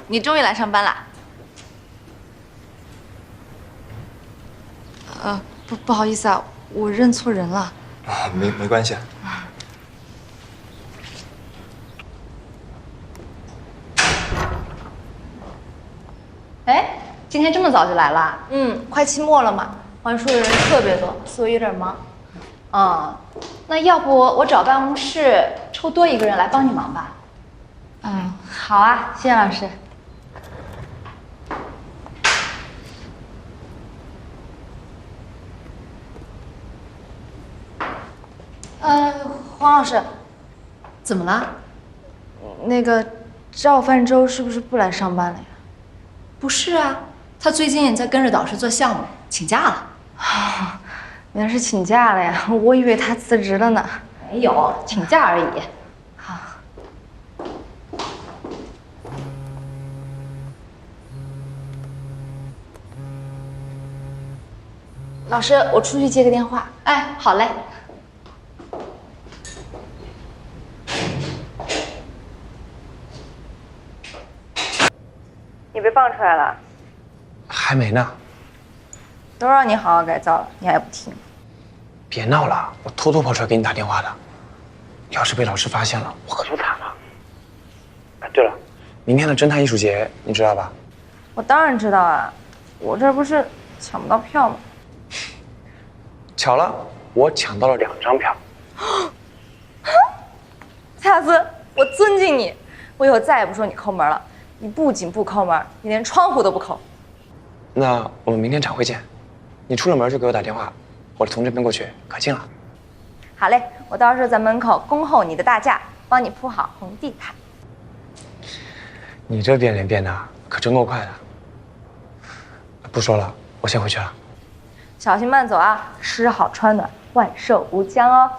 你终于来上班啦。不好意思啊，我认错人了。啊，没关系啊。哎，今天这么早就来了？快期末了嘛，还书的人特别多，所以有点忙。那要不我找办公室抽多一个人来帮你忙吧？好啊，谢谢老师。黄老师，怎么了？那个赵范舟是不是不来上班了呀？不是啊，他最近在跟着导师做项目，请假了。原来是请假了呀，我以为他辞职了呢。没有，请假而已。好。老师，我出去接个电话。哎，好嘞。你被放出来了？还没呢。都让你好好改造了，你还不听？别闹了，我偷偷跑出来给你打电话的。要是被老师发现了，我可就惨了。哎，对了，明天的侦探艺术节你知道吧？我当然知道啊，我这不是抢不到票吗？巧了，我抢到了2张票。蔡雅思，我尊敬你，我以后再也不说你抠门了。你不仅不抠门，你连窗户都不抠。那我们明天展会见，你出了门就给我打电话，我从这边过去，可近了。好嘞，我到时候在门口恭候你的大驾，帮你铺好红地毯。你这变脸变的可真够快的。不说了，我先回去了。小心慢走啊，吃好穿暖，万寿无疆哦。